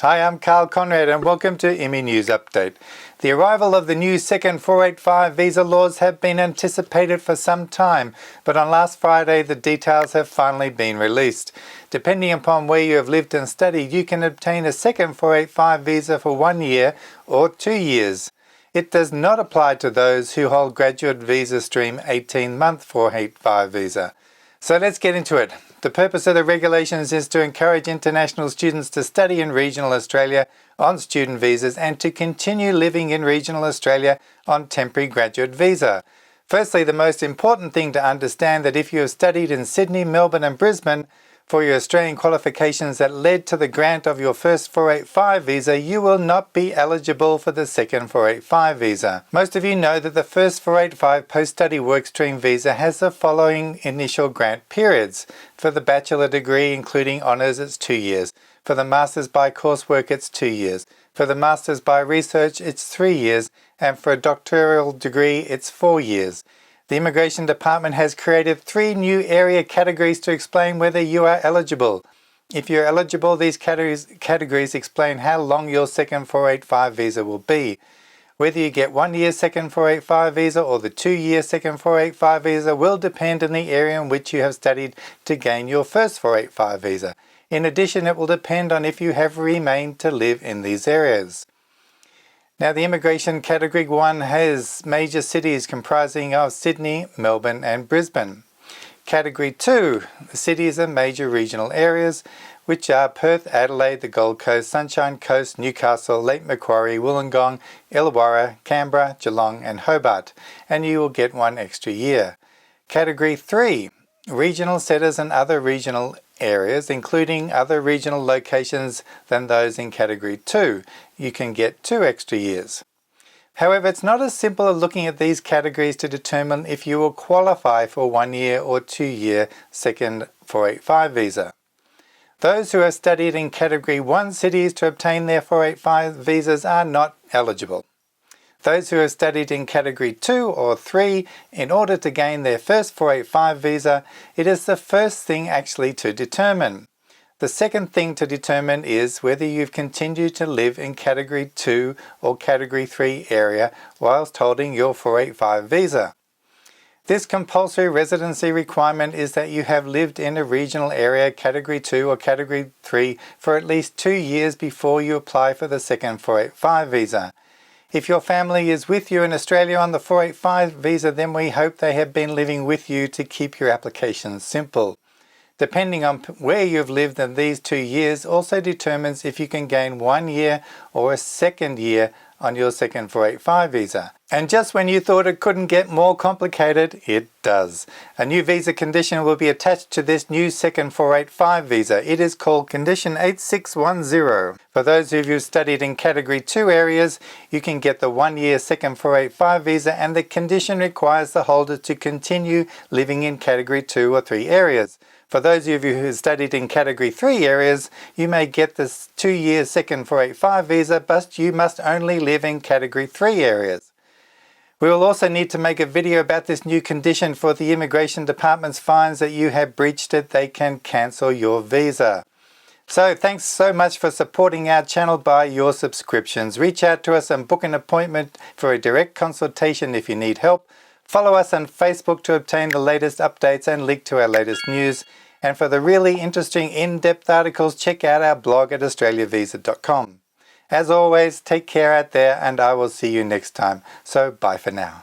Hi, I'm Karl Konrad and welcome to IMI News Update. The arrival of the new second 485 visa laws have been anticipated for some time, but on last Friday the details have finally been released. Depending upon where you have lived and studied, you can obtain a second 485 visa for 1 year or 2 years. It does not apply to those who hold graduate visa stream 18-month 485 visa. So let's get into it. The purpose of the regulations is to encourage international students to study in regional Australia on student visas and to continue living in regional Australia on temporary graduate visa. Firstly, the most important thing to understand that if you have studied in Sydney, Melbourne and Brisbane for your Australian qualifications that led to the grant of your first 485 visa, you will not be eligible for the second 485 visa. Most of you know that the first 485 post-study workstream visa has the following initial grant periods. For the bachelor degree, including honours, it's 2 years. For the master's by coursework, it's 2 years. For the master's by research, it's 3 years. And for a doctoral degree, it's 4 years. The Immigration Department has created 3 new area categories to explain whether you are eligible. If you're eligible, these categories explain how long your second 485 visa will be. Whether you get 1 year second 485 visa or the 2 year second 485 visa will depend on the area in which you have studied to gain your first 485 visa. In addition, it will depend on if you have remained to live in these areas. Now, the immigration category 1 has major cities comprising of Sydney, Melbourne and Brisbane. Category 2, the cities and major regional areas, which are Perth, Adelaide, the Gold Coast, Sunshine Coast, Newcastle, Lake Macquarie, Wollongong, Illawarra, Canberra, Geelong and Hobart, and you will get 1 extra year. Category 3, regional centres and other regional areas, including other regional locations than those in Category 2. You can get 2 extra years. However, it's not as simple as looking at these categories to determine if you will qualify for 1 year or 2 year second 485 visa. Those who have studied in Category 1 cities to obtain their 485 visas are not eligible. Those who have studied in Category 2 or 3 in order to gain their first 485 visa, it is the first thing actually to determine. The second thing to determine is whether you've continued to live in Category 2 or Category 3 area whilst holding your 485 visa. This compulsory residency requirement is that you have lived in a regional area Category 2 or Category 3 for at least 2 years before you apply for the second 485 visa. If your family is with you in Australia on the 485 visa, then we hope they have been living with you to keep your application simple. Depending on where you've lived in these 2 years also determines if you can gain 1 year or a second year on your second 485 visa. And just when you thought it couldn't get more complicated, it does. A new visa condition will be attached to this new second 485 visa. It is called Condition 8610. For those of you who studied in Category 2 areas, you can get the 1 year second 485 visa, and the condition requires the holder to continue living in Category 2 or 3 areas. For those of you who studied in Category 3 areas, you may get this 2 year second 485 visa, but you must only live in Category 3 areas. We will also need to make a video about this new condition for the Immigration Department's finds that you have breached it. They can cancel your visa. So thanks so much for supporting our channel by your subscriptions. Reach out to us and book an appointment for a direct consultation if you need help. Follow us on Facebook to obtain the latest updates and link to our latest news. And for the really interesting in-depth articles, check out our blog at australiavisa.com. As always, take care out there and I will see you next time. So bye for now.